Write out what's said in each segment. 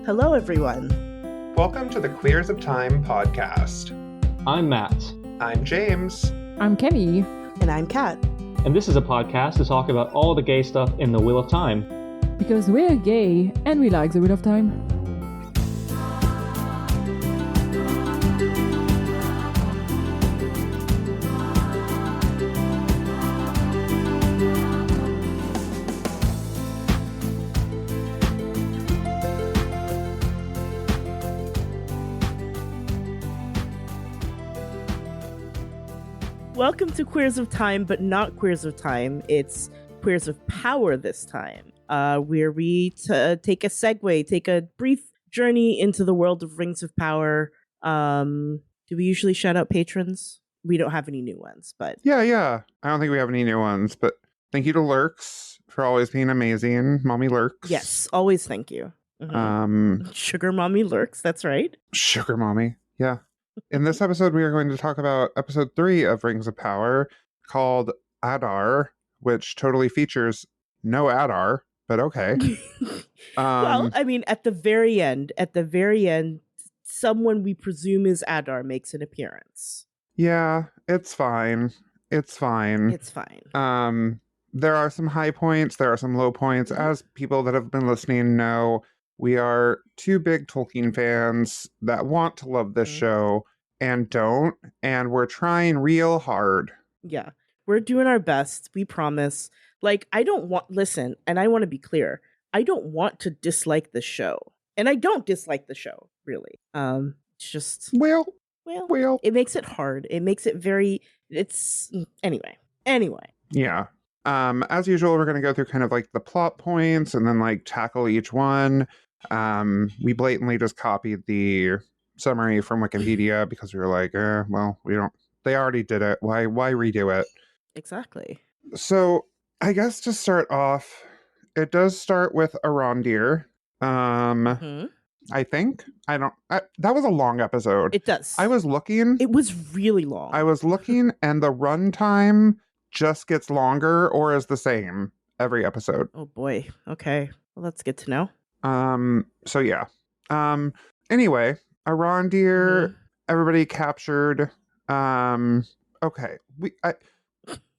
Hello, everyone. Welcome to the Queers of Time podcast. I'm Matt. I'm James. I'm Kenny. And I'm Kat. And this is a podcast to talk about all the gay stuff in the Wheel of Time. Because we're gay and we like the Wheel of Time. Welcome to Queers of Time, but not Queers of Time. It's Queers of Power this time, where we take a brief journey into the world of Rings of Power. Do we usually shout out patrons? We don't have any new ones, but... Yeah. I don't think we have any new ones, but thank you to Lurks for always being amazing. Mommy Lurks. Yes, always thank you. Mm-hmm. Sugar Mommy Lurks, that's right. Sugar Mommy, yeah. In this episode, we are going to talk about episode 3 of Rings of Power called Adar, which totally features no Adar, but okay. Well, I mean, at the very end, someone we presume is Adar makes an appearance. Yeah, it's fine. It's fine. There are some high points, there are some low points. Mm-hmm. As people that have been listening know, we are two big Tolkien fans that want to love this show and don't, and we're trying real hard. Yeah, we're doing our best, we promise. Like, and I want to be clear, I don't want to dislike the show. And I don't dislike the show, really. It's just... Well, it makes it hard. It makes it Anyway. Yeah. As usual, we're going to go through kind of like the plot points and then like tackle each one. We blatantly just copied the summary from Wikipedia because we were like, they already did it. Why redo it? Exactly. So I guess to start off, it does start with Arondir. I think. That was a long episode. It does. I was looking. It was really long. I was looking and the runtime just gets longer or is the same every episode. Oh boy. Okay. Well, that's good to know. So yeah. Anyway, Arondir, everybody captured. Okay.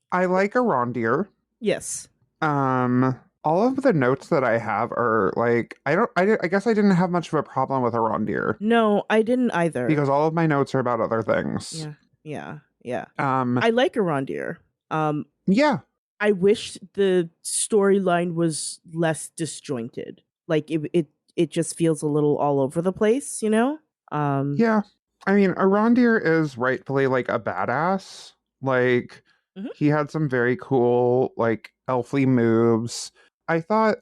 I like Arondir. Yes. All of the notes that I have are like, I guess I didn't have much of a problem with Arondir. No, I didn't either. Because all of my notes are about other things. Yeah. I like Arondir. Yeah. I wish the storyline was less disjointed. Like it just feels a little all over the place, you know? Yeah. I mean, Arondir is rightfully like a badass. Like he had some very cool like elfly moves. I thought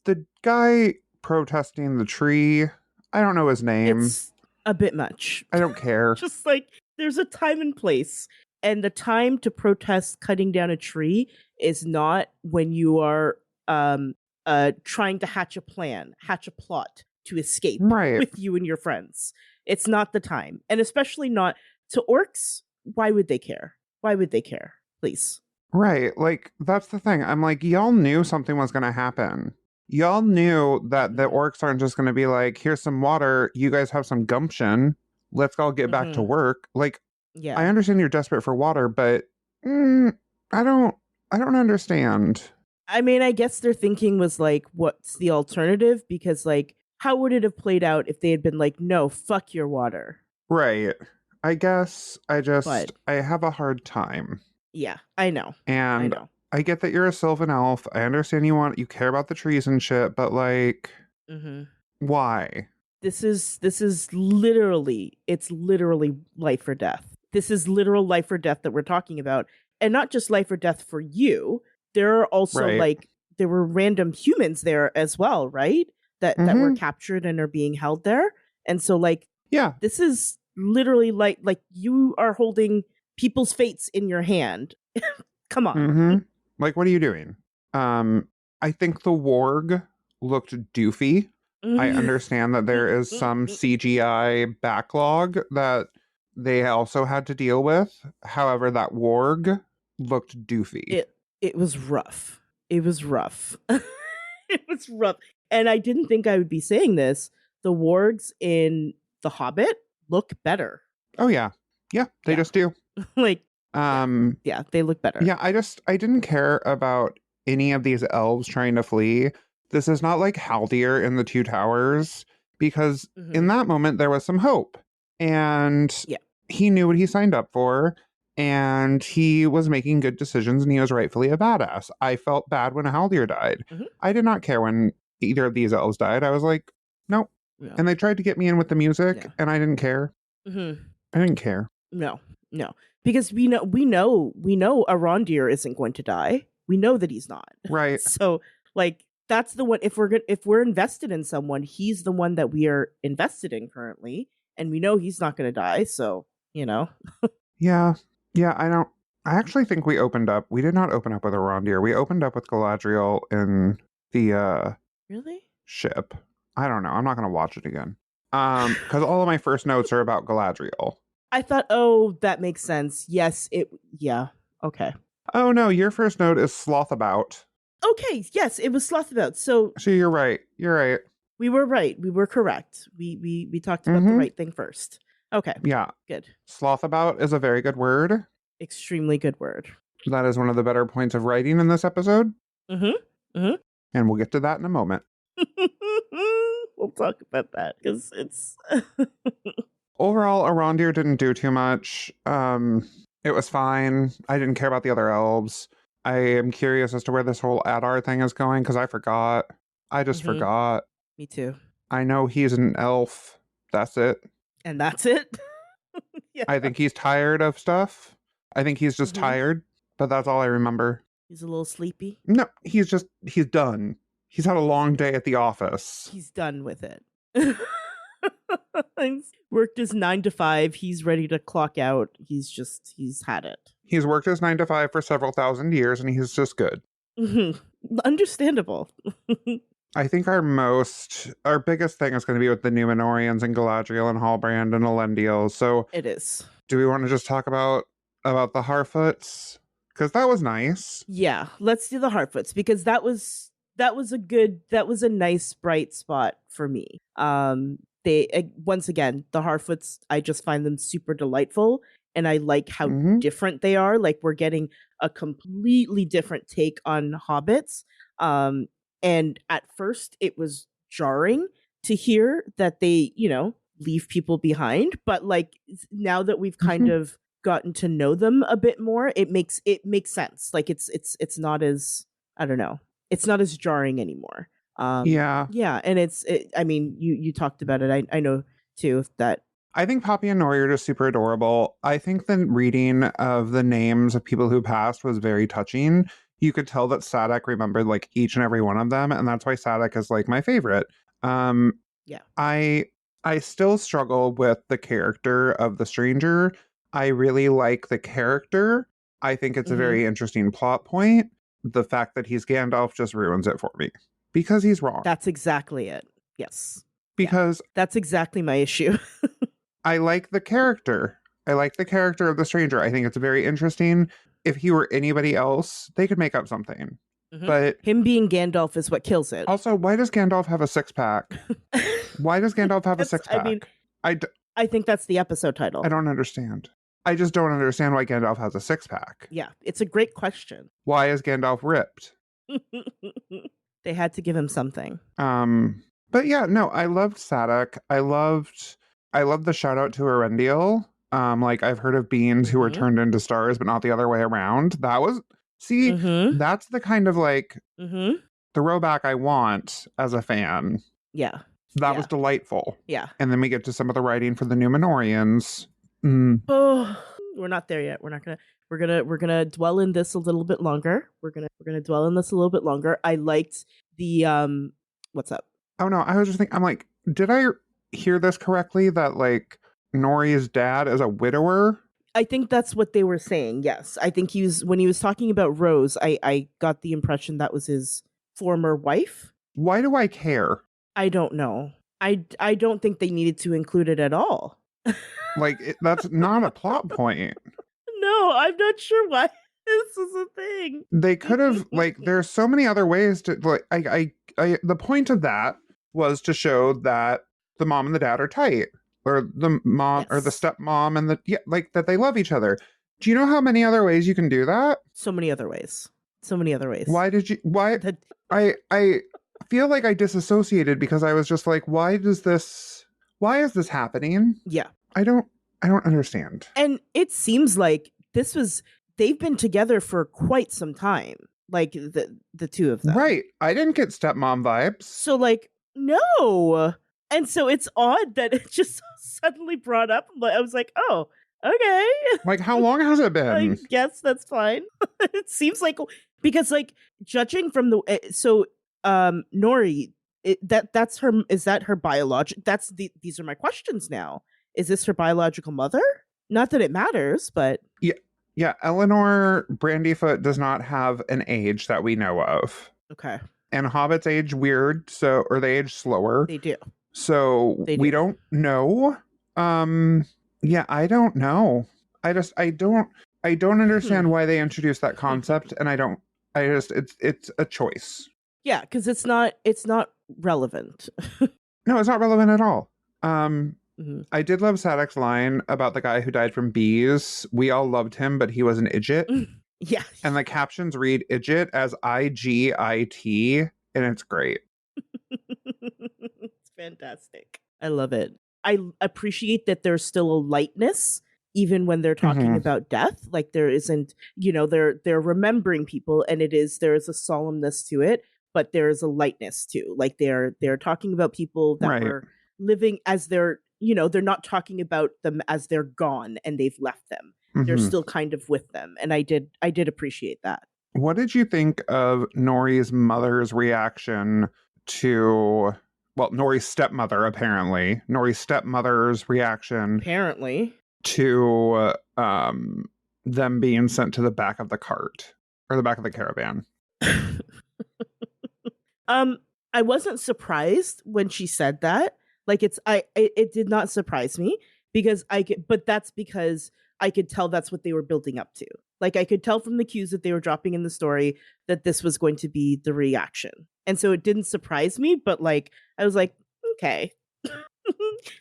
the guy protesting the tree, I don't know his name. It's a bit much. I don't care. Just like there's a time and place. And the time to protest cutting down a tree is not when you are trying to hatch a plot to escape with you and your friends. It's not the time. And especially not to orcs. Why would they care? Please. Right. Like, that's the thing. I'm like, y'all knew something was going to happen. Y'all knew that the orcs aren't just going to be like, here's some water. You guys have some gumption. Let's all get back to work. Like, yeah. I understand you're desperate for water, but I don't understand. I mean, I guess their thinking was like, what's the alternative? Because like, how would it have played out if they had been like, no, fuck your water? Right. I guess I have a hard time. Yeah, I know. And I get that you're a Sylvan elf. I understand you care about the trees and shit, but like, why? This is literally life or death. This is literal life or death that we're talking about. And not just life or death for you. There are also there were random humans there as well, right? That were captured and are being held there. And so this is literally like you are holding people's fates in your hand. Come on. Like, what are you doing? I think the warg looked doofy. I understand that there is some CGI backlog that they also had to deal with. However, that warg looked doofy. It was rough. It was rough. And I didn't think I would be saying this. the wargs in The Hobbit look better. Oh yeah. Yeah, they just do. Like, yeah, they look better. Yeah, I didn't care about any of these elves trying to flee. This is not like Haldir in the Two Towers, because in that moment there was some hope. And he knew what he signed up for, and he was making good decisions, and he was rightfully a badass. I felt bad when Haldir died. I did not care when either of these elves died. I was like, nope. Yeah. And they tried to get me in with the music, and I didn't care. I didn't care. No. Because we know Arondir isn't going to die. We know that he's not. Right. So, like, that's the one. If we're invested in someone, he's the one that we are invested in currently, and we know he's not going to die. So, Yeah. I actually think we did not open up with Arondir. We opened up with Galadriel in the really ship. I don't know. I'm not going to watch it again. Because all of my first notes are about Galadriel. I thought, oh, that makes sense. Yes, okay. Oh no, your first note is Slothabout. Okay, yes, it was Slothabout. So you're right. We were right. We were correct. We talked about the right thing first. Okay. Yeah. Good. Slothabout is a very good word. Extremely good word. That is one of the better points of writing in this episode. And we'll get to that in a moment. We'll talk about that because it's overall, Arondir didn't do too much. It was fine. I didn't care about the other elves. I am curious as to where this whole Adar thing is going because I forgot. I just forgot. Me too. I know he's an elf. That's it. And that's it? Yeah. I think he's tired of stuff. I think he's just tired, but that's all I remember. He's a little sleepy? No, he's done. He's had a long day at the office. He's done with it. Worked his 9 to 5. He's ready to clock out. He's had it. He's worked his 9 to 5 for several thousand years, and he's just good. Understandable. I think our biggest thing is going to be with the Númenóreans and Galadriel and Halbrand and Elendil. So it is. Do we want to just talk about the Harfoots? Because that was nice. Yeah, let's do the Harfoots because that was a nice bright spot for me. They once again, the Harfoots, I just find them super delightful, and I like how different they are. Like, we're getting a completely different take on hobbits. And at first it was jarring to hear that they, leave people behind, but like now that we've kind of gotten to know them a bit more, it makes sense. Like it's not as, I don't know, it's not as jarring anymore. Yeah, and I mean, you talked about it. I know too that I think Poppy and Nori are just super adorable. I think the reading of the names of people who passed was very touching. You could tell that Sadak remembered like each and every one of them, and that's why Sadak is like my favorite. Yeah. I still struggle with the character of the stranger. I really like the character. I think it's a very interesting plot point. The fact that he's Gandalf just ruins it for me. Because he's wrong. That's exactly it. Yes. Because that's exactly my issue. I like the character. I like the character of the stranger. I think it's very interesting. If he were anybody else, they could make up something. But him being Gandalf is what kills it. Also, why does Gandalf have a 6-pack? Why does Gandalf have a 6-pack? I mean, I think that's the episode title. I don't understand. I just don't understand why Gandalf has a 6-pack. Yeah, it's a great question. Why is Gandalf ripped? They had to give him something. But yeah, no, I loved Sadak. I loved the shout out to Elendil. Like, I've heard of beings who were turned into stars, but not the other way around. That was that's the kind of like throwback I want as a fan. Yeah. That was delightful. Yeah. And then we get to some of the writing for the Númenóreans. Oh, we're not there yet. We're gonna dwell in this a little bit longer. We're gonna dwell in this a little bit longer. I liked the what's up? Oh no, I was just thinking, I'm like, did I hear this correctly? That like Nori's dad is a widower? I think that's what they were saying. Yes, I think when he was talking about Rose, I got the impression that was his former wife. Why do I care? I don't know. I don't think they needed to include it at all. Like, that's not a plot point. No, I'm not sure why this is a thing. They could have, like, there's so many other ways to, like, the point of that was to show that the mom and the dad are tight, or the mom or the stepmom and like that they love each other. Do you know how many other ways you can do that? So many other ways. Why I feel like I disassociated because I was just like, why is this happening? Yeah. I don't understand. And it seems like they've been together for quite some time. Like the two of them. Right. I didn't get stepmom vibes. So like, no. And so it's odd that it just suddenly brought up. I was like, oh, okay. Like, how long has it been? I guess that's fine. It seems like, because like judging from Nori, that's her. Is that her biological? These are my questions now. Is this her biological mother? Not that it matters, but yeah. Eleanor Brandyfoot does not have an age that we know of. Okay. And hobbits age weird, or they age slower. They do. So we don't know. Yeah, I don't know. I don't understand why they introduced that concept, and it's a choice. Yeah, because it's not relevant. No, it's not relevant at all. I did love Sadek's line about the guy who died from bees. We all loved him, but he was an idjit. Yeah. And the captions read idjit as IGIT, and it's great. It's fantastic. I love it. I appreciate that there's still a lightness even when they're talking about death. Like there isn't, they're remembering people, and there is a solemnness to it, but there is a lightness too. Like they're talking about people that were living as they're not talking about them as they're gone and they've left them. They're still kind of with them. And I did appreciate that. What did you think of Nori's mother's reaction to, Nori's stepmother, apparently. Nori's stepmother's reaction. Apparently. To them being sent to the back of the cart, or the back of the caravan. I wasn't surprised when she said that. Like it did not surprise me but that's because I could tell that's what they were building up to. Like I could tell from the cues that they were dropping in the story that this was going to be the reaction. And so it didn't surprise me, but like I was like, okay.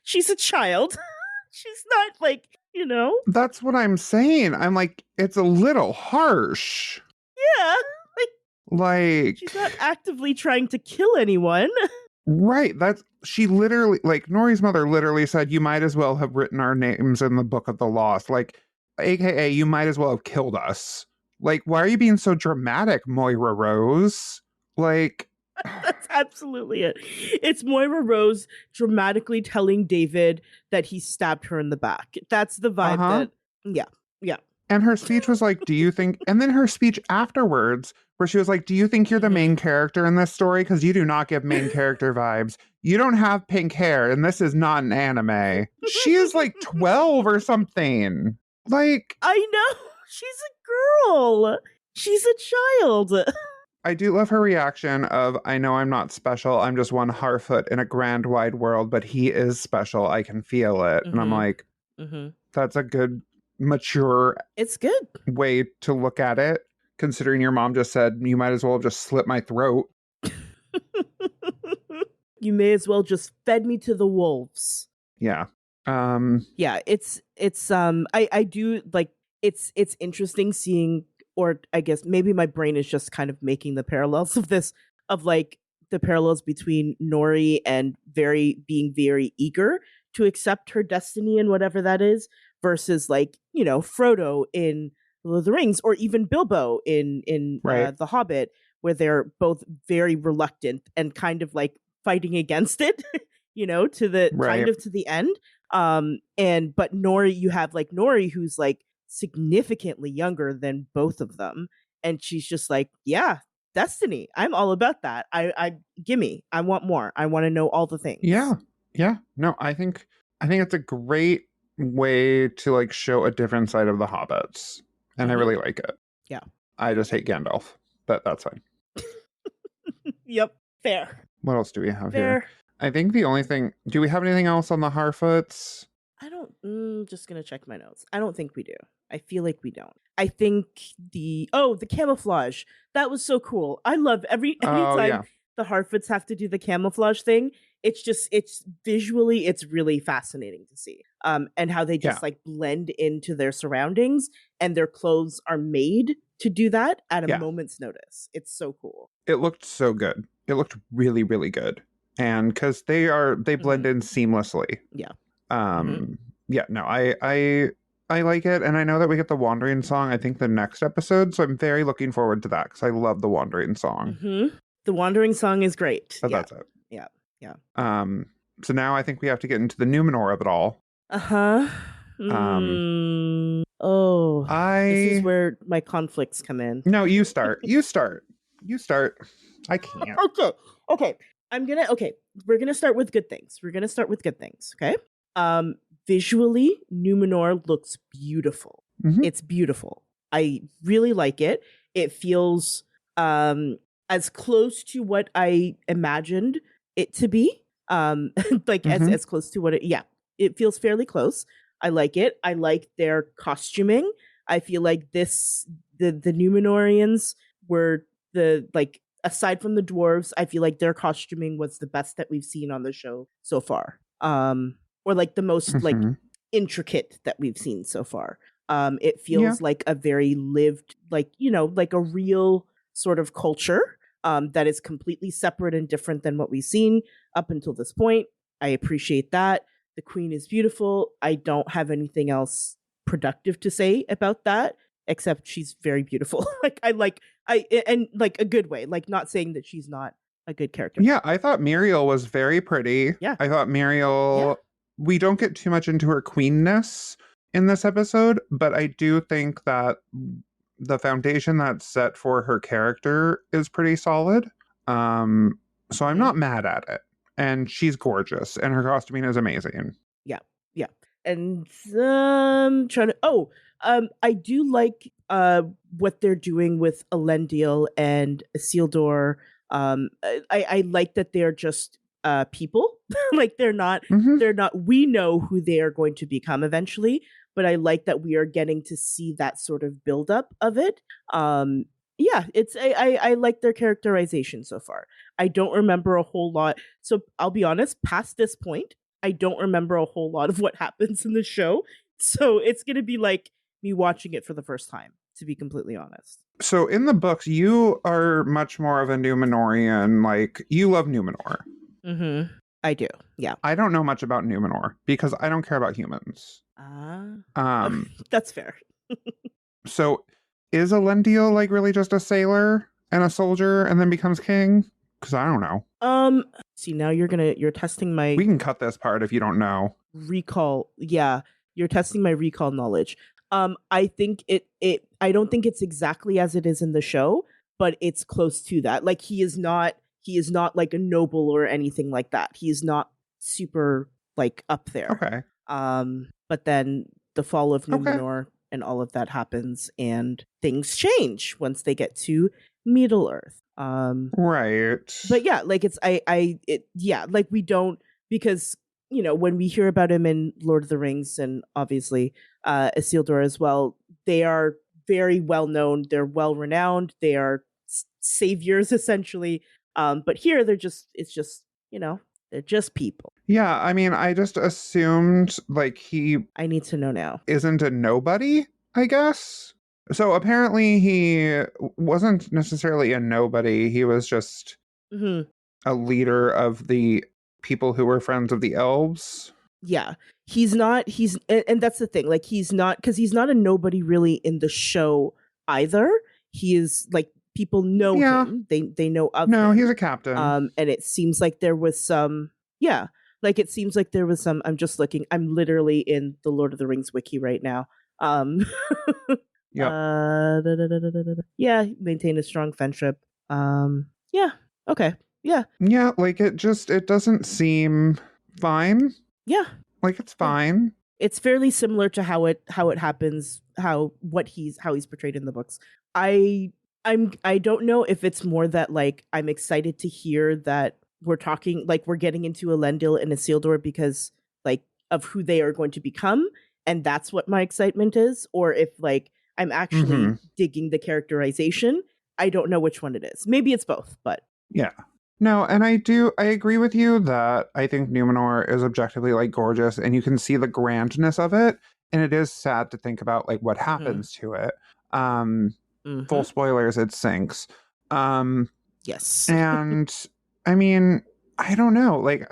She's a child. She's not like, That's what I'm saying. I'm like, it's a little harsh. Yeah. Like she's not actively trying to kill anyone. Right. She literally, like, Nori's mother literally said, you might as well have written our names in the Book of the Lost. Like, AKA, you might as well have killed us. Like, why are you being so dramatic, Moira Rose? Like... That's absolutely it. It's Moira Rose dramatically telling David that he stabbed her in the back. That's the vibe yeah. And her speech was like, do you think... And then her speech afterwards, where she was like, do you think you're the main character in this story? Because you do not give main character vibes. You don't have pink hair, and this is not an anime. She is like 12 or something. Like... I know. She's a girl. She's a child. I do love her reaction of, I know I'm not special. I'm just one Harfoot in a grand wide world, but he is special. I can feel it. And I'm like, that's a good, mature it's good way to look at it, considering your mom just said, you might as well have just slit my throat. You may as well just fed me to the wolves. Yeah. Yeah, it's I do like it's interesting seeing, or I guess maybe my brain is just kind of making the parallels of this, of like the parallels between Nori and being very eager to accept her destiny and whatever that is, versus like, Frodo in Lord of the Rings, or even Bilbo in The Hobbit, where they're both very reluctant and kind of like fighting against it, to the kind of to the end. But Nori, you have like Nori, who's like significantly younger than both of them, and she's just like, yeah, destiny, I'm all about that. I gimme, I want more, I want to know all the things. Yeah no, I think it's a great way to like show a different side of the hobbits, and I really like it. Yeah, I just hate Gandalf, but that's fine. Yep, fair. What else do we have here? I think the only thing, do we have anything else on the Harfoots? I don't, just gonna check my notes. I don't think we do. I feel like we don't. I think the camouflage, that was so cool. I love anytime the Harfoots have to do the camouflage thing. it's visually, it's really fascinating to see. And how they just like blend into their surroundings, and their clothes are made to do that at a moment's notice. It's so cool. It looked so good. It looked really, really good. And because they blend in seamlessly. Yeah. Yeah, no, I like it, and I know that we get the Wandering song, I think, the next episode, so I'm very looking forward to that, because I love the Wandering song. The Wandering song is great. But that's it. Yeah. So now I think we have to get into the Numenor of it all. This is where my conflicts come in. No, you start. You start. I can't. Okay. We're gonna start with good things. Okay. Visually, Numenor looks beautiful. It's beautiful. I really like it. It feels as close to what I imagined it to be. As close to what it feels fairly close. I like it. I like their costuming. I feel like the Numenorians were aside from the dwarves, I feel like their costuming was the best that we've seen on the show so far. Or like the most like intricate that we've seen so far. It feels like a very lived, like a real sort of culture that is completely separate and different than what we've seen up until this point. I appreciate that. The queen is beautiful. I don't have anything else productive to say about that, except she's very beautiful. And a good way, like not saying that she's not a good character. Yeah, I thought Muriel was very pretty. Yeah. I thought Muriel, we don't get too much into her queenness in this episode, but I do think that the foundation that's set for her character is pretty solid. So I'm not mad at it. And she's gorgeous, and her costuming is amazing. Yeah. And I do like what they're doing with Elendil and Isildur. I like that they're just people. Like they're not we know who they are going to become eventually, but I like that we are getting to see that sort of buildup of it. I like their characterization so far. I don't remember a whole lot. So I'll be honest, past this point, I don't remember a whole lot of what happens in the show. So it's going to be like me watching it for the first time, to be completely honest. So in the books, you are much more of a Numenorian. Like, you love Numenor. I do. Yeah. I don't know much about Numenor because I don't care about humans. That's fair. So is Elendil like really just a sailor and a soldier and then becomes king? Because I don't know. See, now you're testing my... We can cut this part if you don't know. Recall. Yeah. You're testing my recall knowledge. I think I don't think it's exactly as it is in the show, but it's close to that. Like he is not like a noble or anything like that. He is not super like up there. Okay. But then the fall of Numenor and all of that happens, and things change once they get to Middle Earth. Right. But yeah, like like we don't, because when we hear about him in Lord of the Rings, and obviously Isildur as well, they are very well known. They're well renowned. They are saviors essentially. But here they're just they're just people. Yeah, I mean, I just assumed like I need to know now. Isn't a nobody, I guess. So apparently he wasn't necessarily a nobody. He was just a leader of the people who were friends of the elves. Yeah. And that's the thing. Like he's not a nobody really in the show either. He is like, people know him. They know of him. No, he's a captain. And it seems like there was some I'm just looking. I'm literally in the Lord of the Rings wiki right now. Maintain a strong friendship. Okay. Yeah, like it doesn't seem fine. Yeah. Like it's fine. It's fairly similar to how it happens, how he's portrayed in the books. I don't know if it's more that like I'm excited to hear that we're getting into Elendil and Isildur because like of who they are going to become, and that's what my excitement is, or if like I'm actually digging the characterization. I don't know which one it is. Maybe it's both, but yeah. No, and I agree with you that I think Numenor is objectively like gorgeous and you can see the grandness of it. And it is sad to think about like what happens to it. Full spoilers, it sinks. Yes. And I mean, I don't know. Like,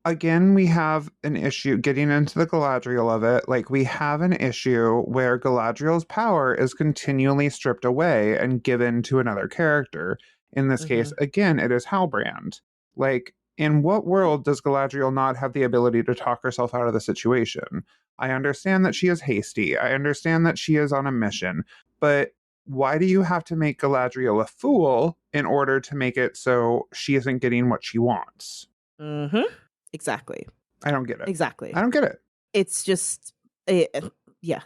again, we have an issue getting into the Galadriel of it. Like, we have an issue where Galadriel's power is continually stripped away and given to another character. In this case, again, it is Halbrand. Like, in what world does Galadriel not have the ability to talk herself out of the situation? I understand that she is hasty. I understand that she is on a mission. But why do you have to make Galadriel a fool in order to make it so she isn't getting what she wants? Exactly. I don't get it. Exactly. I don't get it. It's just, yeah.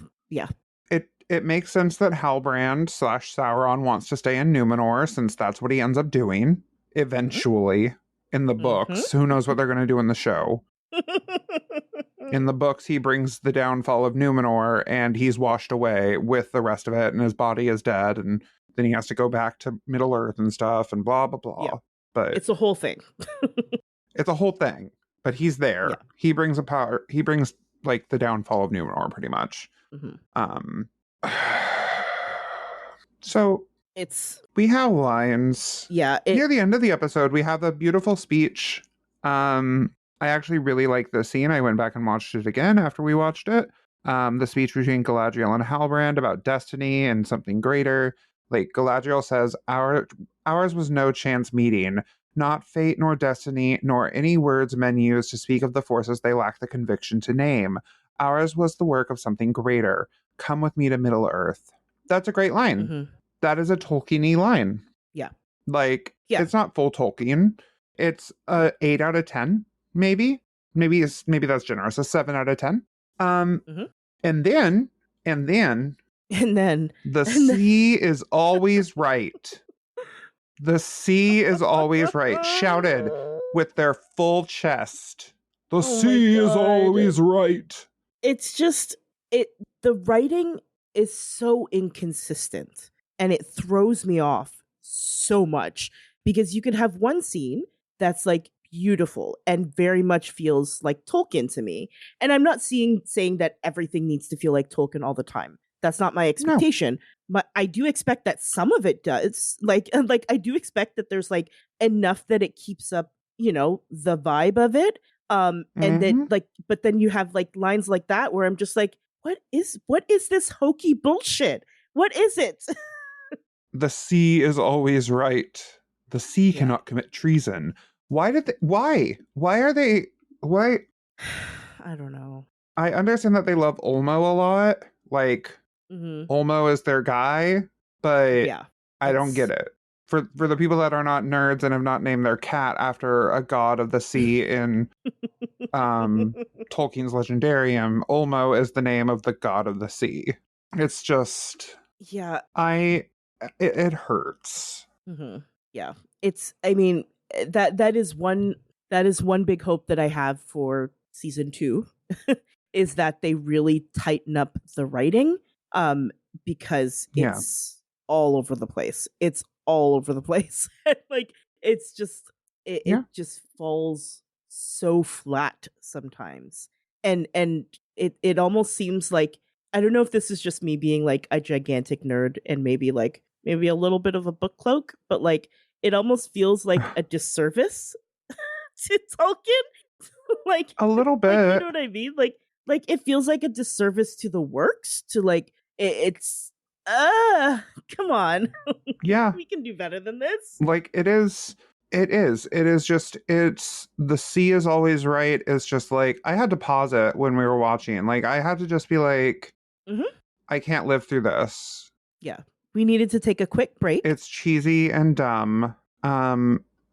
It makes sense that Halbrand / Sauron wants to stay in Numenor since that's what he ends up doing eventually in the books. Who knows what they're going to do in the show? In the books, he brings the downfall of Numenor and he's washed away with the rest of it and his body is dead and then he has to go back to Middle Earth and stuff and blah, blah, blah. Yeah. But it's a whole thing. It's a whole thing. But he's there. Yeah. He brings like the downfall of Numenor pretty much. So we have lines. Yeah. Near the end of the episode, we have a beautiful speech. I actually really like this scene. I went back and watched it again after we watched it. The speech between Galadriel and Halbrand about destiny and something greater. Like Galadriel says, ours was no chance meeting, not fate nor destiny, nor any words men use to speak of the forces they lack the conviction to name. Ours was the work of something greater. Come with me to Middle Earth. That's a great line. That is a Tolkien-y line. Yeah. Like, it's not full Tolkien. It's a 8 out of 10, maybe. Maybe that's generous. A 7 out of 10. And then the sea is always right. The sea is always right. Shouted with their full chest. The sea is always right. It's just the writing is so inconsistent and it throws me off so much because you can have one scene that's like beautiful and very much feels like Tolkien to me. And I'm not saying that everything needs to feel like Tolkien all the time. That's not my expectation. No. But I do expect that some of it does. Like I do expect that there's like enough that it keeps up, the vibe of it. And then but then you have like lines like that where I'm just like, what is this hokey bullshit? What is it? The sea is always right. The sea cannot commit treason. Why? I don't know. I understand that they love Olmo a lot. Like, Olmo is their guy, but I don't get it. For the people that are not nerds and have not named their cat after a god of the sea in Tolkien's Legendarium, Olmo is the name of the god of the sea. It's just... Yeah. It hurts. Yeah. That is one big hope that I have for season 2 is that they really tighten up the writing because it's all over the place. It's all over the place. Like it's just it just falls so flat sometimes. And it almost seems like, I don't know if this is just me being like a gigantic nerd and maybe a little bit of a book cloak, but like it almost feels like a disservice to Tolkien. Like a little bit. Like, you know what I mean? Like it feels like a disservice to the works, to like it's come on. Yeah. We can do better than this. Like it is just, the sea is always right. It's just like, I had to pause it when we were watching. Like I had to just be like, I can't live through this. Yeah. We needed to take a quick break. It's cheesy and dumb. I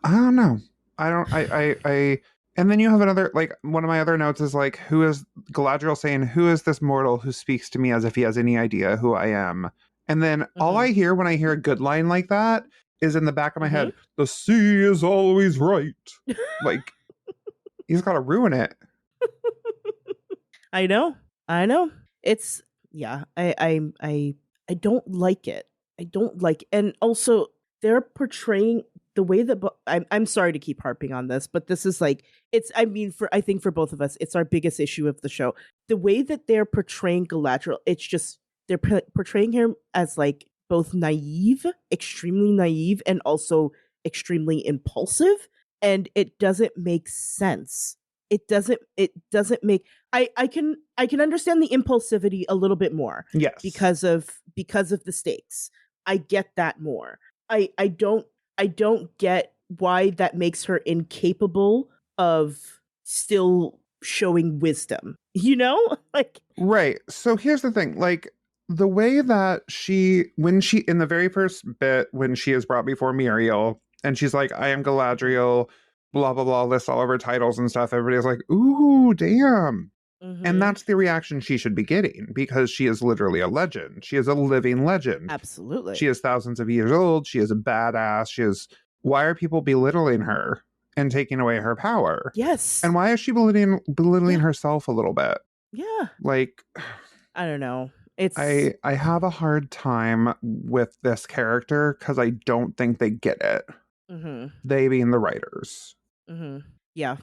don't know. I and then you have another, like, one of my other notes is like, who is Galadriel saying, who is this mortal who speaks to me as if he has any idea who I am? And then all I hear when I hear a good line like that is in the back of my head, the sea is always right. Like, he's got to ruin it. I know. It's, I don't like it. I don't like it. And also, they're portraying the way that I'm sorry to keep harping on this, but this is like I think for both of us, it's our biggest issue of the show. The way that they're portraying Galadriel, it's just they're portraying him as like both naive, extremely naive, and also extremely impulsive, and it doesn't make sense. It doesn't make I can understand the impulsivity a little bit more. Yes. Because of the stakes. I get that more. I don't get why that makes her incapable of still showing wisdom. You know? Like right. So here's the thing, like the way that when she in the very first bit when she is brought before Muriel and she's like, I am Galadriel, blah blah blah, lists all of her titles and stuff, everybody's like, ooh, damn. Mm-hmm. And that's the reaction she should be getting because she is literally a legend. She is a living legend. Absolutely. She is thousands of years old. She is a badass. Why are people belittling her and taking away her power? Yes. And why is she belittling herself a little bit? Yeah. Like, I don't know. I have a hard time with this character because I don't think they get it. Mm-hmm. They being the writers. Mm-hmm. Yeah,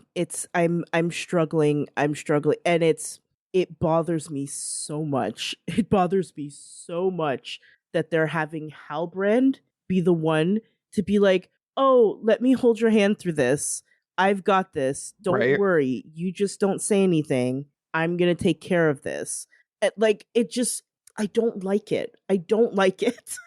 I'm struggling, and it bothers me so much. It bothers me so much that they're having Halbrand be the one to be like, oh, let me hold your hand through this. I've got this. Don't worry. You just don't say anything. I'm going to take care of this. Like, I don't like it. I don't like it.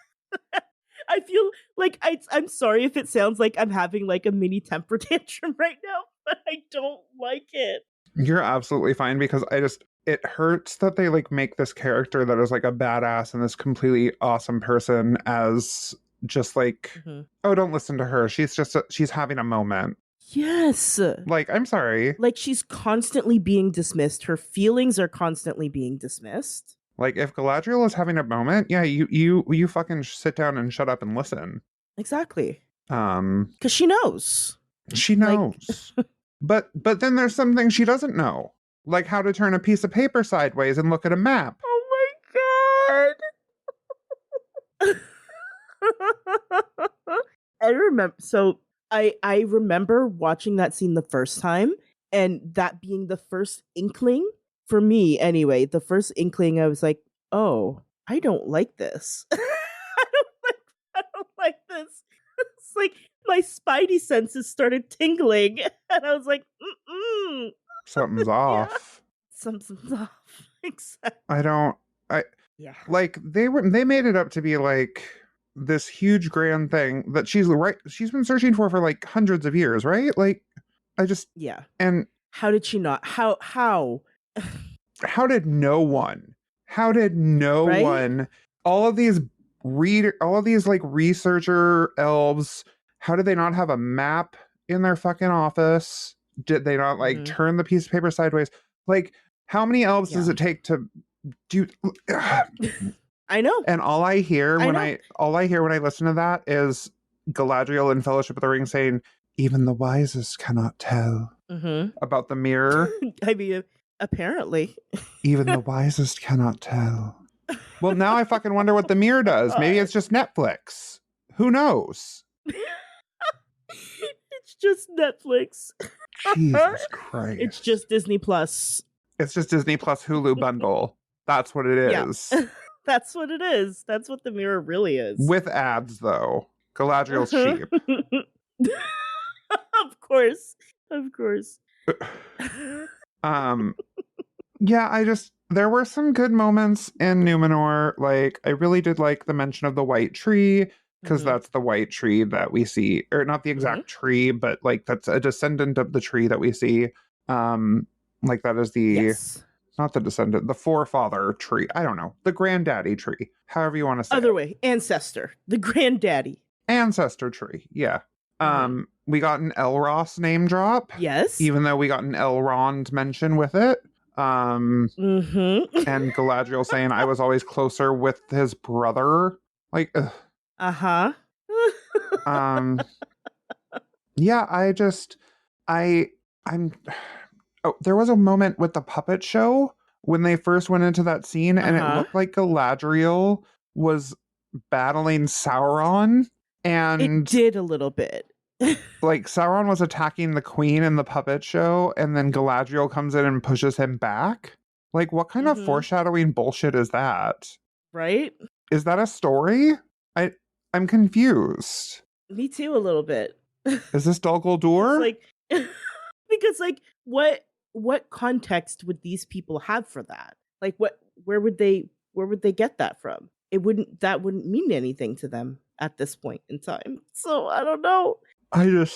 I feel like I'm sorry if it sounds like I'm having like a mini temper tantrum right now, but I don't like it. You're absolutely fine because it hurts that they like make this character that is like a badass and this completely awesome person as just like, oh, don't listen to her. She's having a moment. Yes. Like, I'm sorry. Like she's constantly being dismissed. Her feelings are constantly being dismissed. Like, if Galadriel is having a moment, yeah, you fucking sit down and shut up and listen. Exactly. Because she knows. She knows. But then there's something she doesn't know. Like how to turn a piece of paper sideways and look at a map. Oh my god! I remember watching that scene the first time, and that being the first inkling for me anyway, the first inkling, I was like, oh, I don't like this. I don't like this. It's like my spidey senses started tingling, and I was like, something's off. Yeah. Something's off. Exactly. Like they made it up to be like this huge grand thing that she's been searching for like hundreds of years, right? Like yeah. And how did she not? How how did no one all of these like researcher elves, how did they not have a map in their fucking office? Did they not like turn the piece of paper sideways? Like, how many elves does it take to do? I know. And all I hear when I listen to that is Galadriel in Fellowship of the Ring saying, "Even the wisest cannot tell," about the mirror. I mean, apparently. Even the wisest cannot tell. Well, now I fucking wonder what the mirror does. Maybe it's just Netflix. Who knows? It's just Netflix. Jesus Christ. It's just Disney Plus. It's just Disney Plus Hulu bundle. That's what it is. Yeah. That's what it is. That's what the mirror really is. With ads, though. Galadriel's cheap. Of course. Yeah, there were some good moments in Numenor. Like, I really did like the mention of the white tree, because that's the white tree that we see, or not the exact tree, but like that's a descendant of the tree that we see. Like that is not the descendant, the forefather tree. I don't know, the granddaddy tree, however you want to say. Other way, ancestor, the granddaddy, ancestor tree. Yeah. We got an Elros name drop. Yes. Even though we got an Elrond mention with it. And Galadriel saying, "I was always closer with his brother." Like, ugh. Yeah, there was a moment with the puppet show when they first went into that scene, and it looked like Galadriel was battling Sauron, and it did a little bit. Like, Sauron was attacking the queen in the puppet show, and then Galadriel comes in and pushes him back? Like, what kind of foreshadowing bullshit is that? Right? Is that a story? I'm confused. Me too, a little bit. Is this Dol Guldur? Like, because like, what context would these people have for that? Like, where would they get that from? That wouldn't mean anything to them at this point in time. So I don't know. I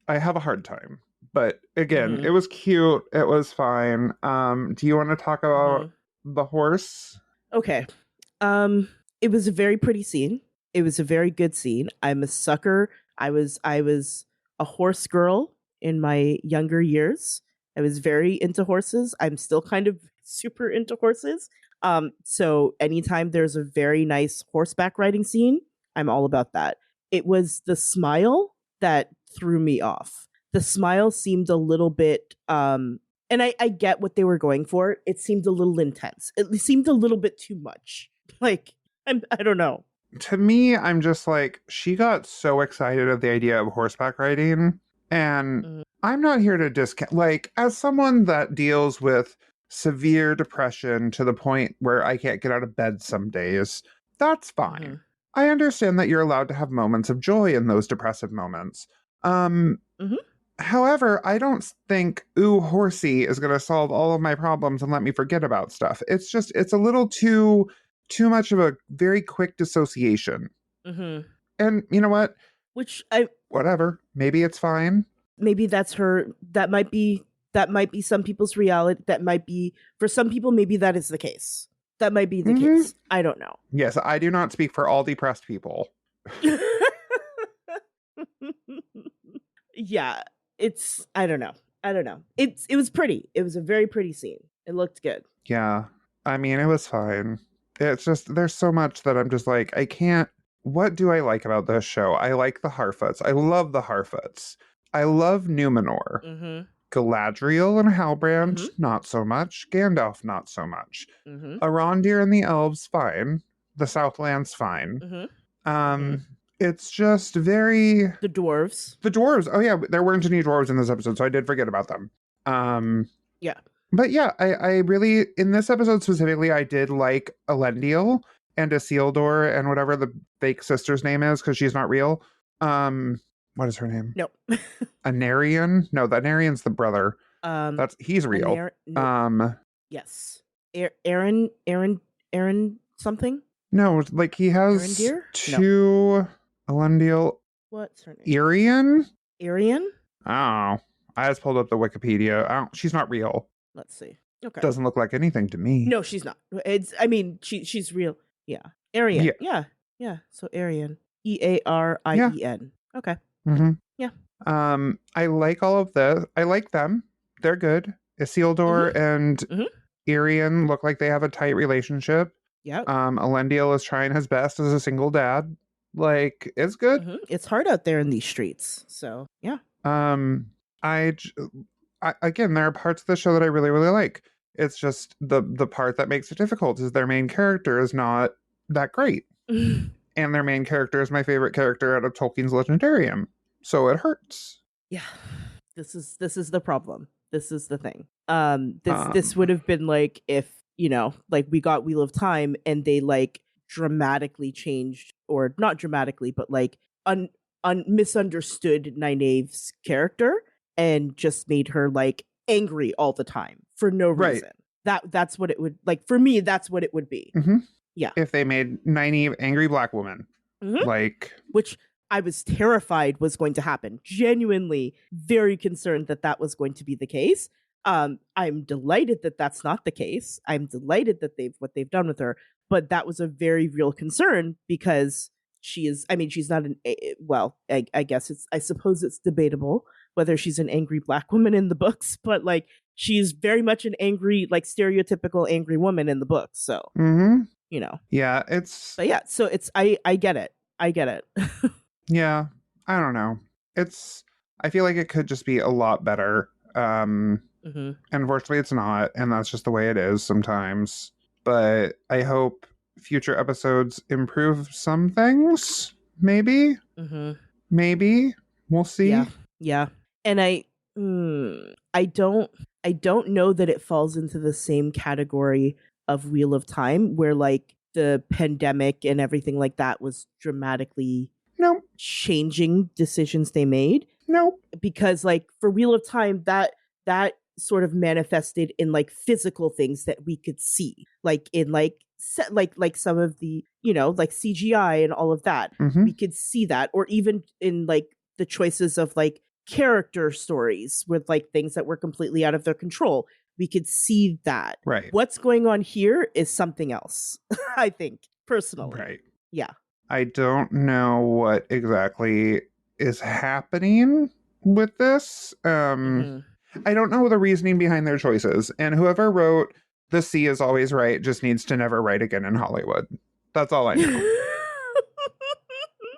have a hard time. But again, it was cute. It was fine. Do you want to talk about the horse? Okay. It was a very pretty scene. It was a very good scene. I'm a sucker. I was a horse girl in my younger years. I was very into horses. I'm still kind of super into horses. So anytime there's a very nice horseback riding scene, I'm all about that. It was the smile that threw me off. The smile seemed a little bit, and I get what they were going for. It seemed a little intense. It seemed a little bit too much. Like, I don't know. To me, I'm just like, she got so excited at the idea of horseback riding, and I'm not here to discount, like, as someone that deals with severe depression to the point where I can't get out of bed some days, that's fine. I understand that you're allowed to have moments of joy in those depressive moments. However, I don't think, ooh, horsey is going to solve all of my problems and let me forget about stuff. It's a little too much of a very quick dissociation. And you know what? Whatever. Maybe it's fine. Maybe that's her. That might be some people's reality. That might be, for some people, maybe that is the case. That might be the case. I don't know. Yes, I do not speak for all depressed people. Yeah, I don't know. It was pretty. It was a very pretty scene. It looked good. Yeah. I mean, it was fine. It's just, there's so much that I'm just like, I can't. What do I like about this show? I like the Harfoots. I love the Harfoots. I love Numenor. Galadriel and Halbrand, not so much. Gandalf, not so much. Arondir and the elves, fine. The Southlands, fine. It's just very... The dwarves. Oh yeah, there weren't any dwarves in this episode, so I did forget about them. Yeah. But yeah, I really, in this episode specifically, I did like Elendil and Isildur and whatever the fake sister's name is, because she's not real. What is her name? No. Anarion? No, the Anarion's the brother. He's real. Yes. Aaron something? No, like he has two... Elendil. What's her name? Irian? Oh, I just pulled up the Wikipedia. She's not real. Let's see. Okay. Doesn't look like anything to me. No, she's not. She's real. Yeah. Arian. Yeah. So Arian. Earien. Yeah. Okay. Yeah. I like all of this. I like them. They're good. Isildur and Irian look like they have a tight relationship. Yeah. Elendil is trying his best as a single dad. Like, it's good. It's hard out there in these streets. So, yeah. I again, there are parts of the show that I really, really like. It's just the part that makes it difficult is their main character is not that great. And their main character is my favorite character out of Tolkien's Legendarium. So it hurts. Yeah. This is the problem. This is the thing. This would have been like if, like we got Wheel of Time and they like dramatically changed, or not dramatically, but like misunderstood Nynaeve's character and just made her like angry all the time for no reason. That's what it would, like, for me, that's what it would be. Yeah. If they made Nynaeve angry black woman. Like, which I was terrified was going to happen. Genuinely very concerned that was going to be the case. I'm delighted that that's not the case. I'm delighted that what they've done with her. But that was a very real concern because she's not I guess I suppose it's debatable whether she's an angry black woman in the books, but like she's very much an angry, like stereotypical angry woman in the books. So, yeah, so I get it. Yeah, I don't know. I feel like it could just be a lot better. Unfortunately, it's not, and that's just the way it is sometimes. But I hope future episodes improve some things. Maybe. We'll see. Yeah. And I don't know that it falls into the same category of Wheel of Time where like the pandemic and everything like that was dramatically changing decisions they made. Because like for Wheel of Time, that sort of manifested in like physical things that we could see, like in like like some of the, you know, like CGI and all of that. We could see that, or even in like the choices of like character stories with like things that were completely out of their control. We could see that. Right. What's going on here is something else, I think, personally. Right. Yeah. I don't know what exactly is happening with this. I don't know the reasoning behind their choices. And whoever wrote "The Sea is Always Right" just needs to never write again in Hollywood. That's all I know.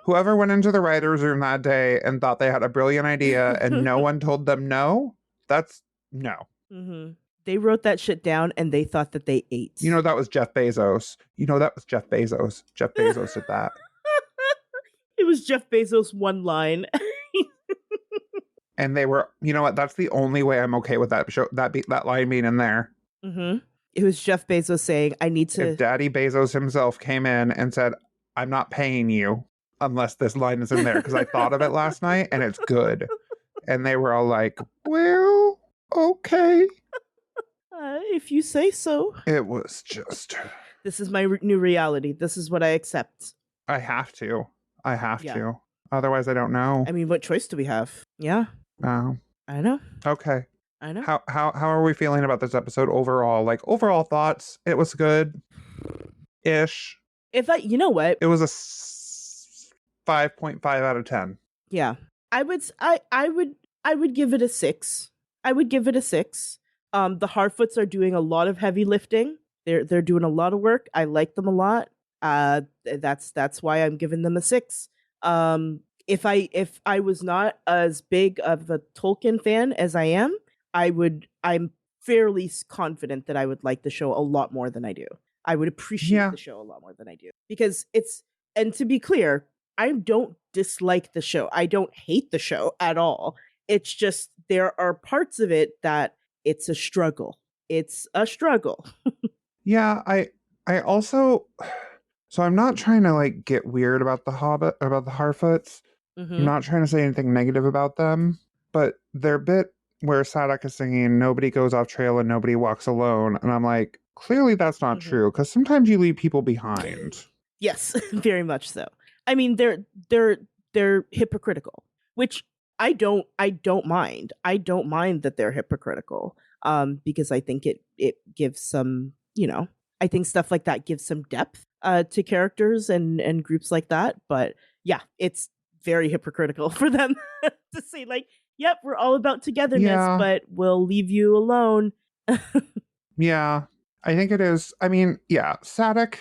Whoever went into the writer's room that day and thought they had a brilliant idea and no one told them no, that's no. They wrote that shit down and they thought that they ate. You know, that was Jeff Bezos. Jeff Bezos did that. It was Jeff Bezos' one line. And they were, you know what? That's the only way I'm okay with that show. That line being in there. It was Jeff Bezos saying, "I need to." If Daddy Bezos himself came in and said, "I'm not paying you unless this line is in there," because I thought of it last night and it's good, and they were all like, "Well, okay, if you say so." It was just. This is my new reality. This is what I accept. I have to. Otherwise, I don't know. I mean, what choice do we have? Yeah. Oh. I know. Okay. I know. How are we feeling about this episode overall? Like overall thoughts, it was good ish. You know what? It was a 5.5 out of 10. Yeah. I would give it a 6. I would give it a 6. The Harfoots are doing a lot of heavy lifting. They're doing a lot of work. I like them a lot. That's why I'm giving them a 6. If I was not as big of a Tolkien fan as I am, I'm fairly confident that I would like the show a lot more than I do. I would appreciate the show a lot more than I do, because and to be clear, I don't dislike the show. I don't hate the show at all. It's just there are parts of it that it's a struggle. It's a struggle. Yeah, I also, so I'm not trying to like get weird about the Harfoots. I'm not trying to say anything negative about them, but their bit where Sadak is singing "Nobody goes off trail and nobody walks alone," and I'm like, clearly that's not true, because sometimes you leave people behind. Yes, very much so. I mean, they're hypocritical, which I don't mind. I don't mind that they're hypocritical, because I think it gives some, you know, I think stuff like that gives some depth to characters and groups like that. But yeah, it's very hypocritical for them to say like, "Yep, we're all about togetherness, but we'll leave you alone." Yeah, I think it is. I mean, yeah, Sadak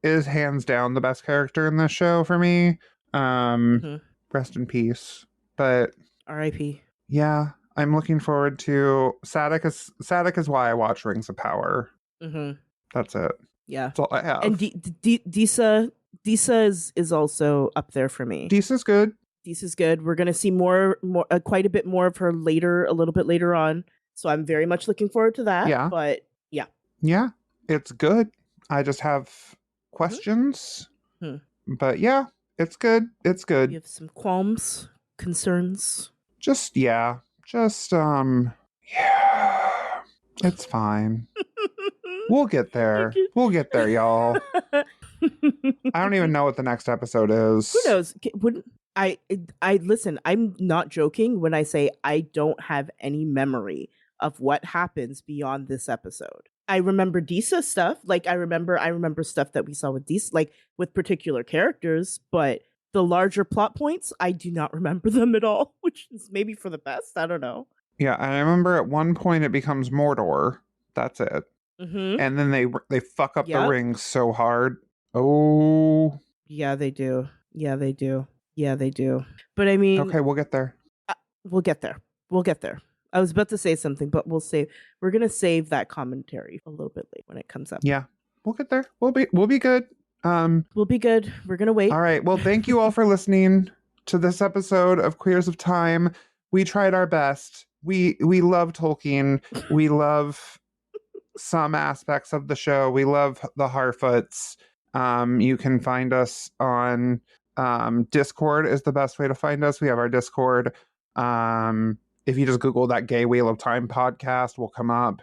is hands down the best character in this show for me. Rest in peace. But R.I.P. Yeah, I'm looking forward to Sadak is why I watch Rings of Power. That's it. Yeah, that's all I have. And Disa is also up there for me. Disa's good. Disa's good. We're gonna see more quite a bit more of her later, a little bit later on. So I'm very much looking forward to that. Yeah. But yeah, it's good. I just have questions. But yeah, it's good. It's good. You have some qualms, concerns. Yeah, it's fine. We'll get there. We'll get there, y'all. I don't even know what the next episode is. Who knows? Wouldn't I listen, I'm not joking when I say I don't have any memory of what happens beyond this episode. I remember Disa stuff. Like I remember stuff that we saw with Disa, like with particular characters, but the larger plot points, I do not remember them at all, which is maybe for the best. I don't know. Yeah, I remember at one point it becomes Mordor. That's it. And then they fuck up the rings so hard. Oh. Yeah, they do. Yeah, they do. Yeah, they do. But I mean... Okay, we'll get there. We'll get there. We'll get there. I was about to say something, but we're going to save that commentary a little bit late when it comes up. Yeah, we'll get there. We'll be good. We'll be good. We're going to wait. All right. Well, thank you all for listening to this episode of Queers of Time. We tried our best. We love Tolkien. We love some aspects of the show. We love the Harfoots. You can find us on Discord is the best way to find us. We have our Discord. If you just Google that Gay Wheel of Time podcast, we'll come up.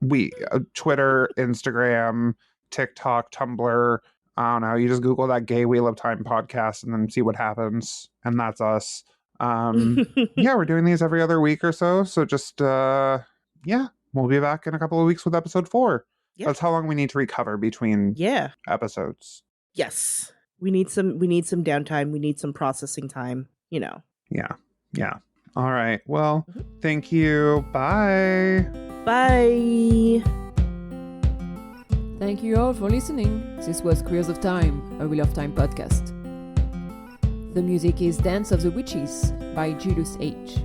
We Twitter, Instagram, TikTok, Tumblr. I don't know. You just Google that Gay Wheel of Time podcast and then see what happens. And that's us. Yeah, we're doing these every other week or so. So just, yeah, we'll be back in a couple of weeks with episode 4. Yeah. That's how long we need to recover between episodes. Yes. We need some downtime. We need some processing time, you know. Yeah. All right. Well, thank you. Bye. Bye. Thank you all for listening. This was Queers of Time, a Wheel of Time podcast. The music is Dance of the Witches by Julius H.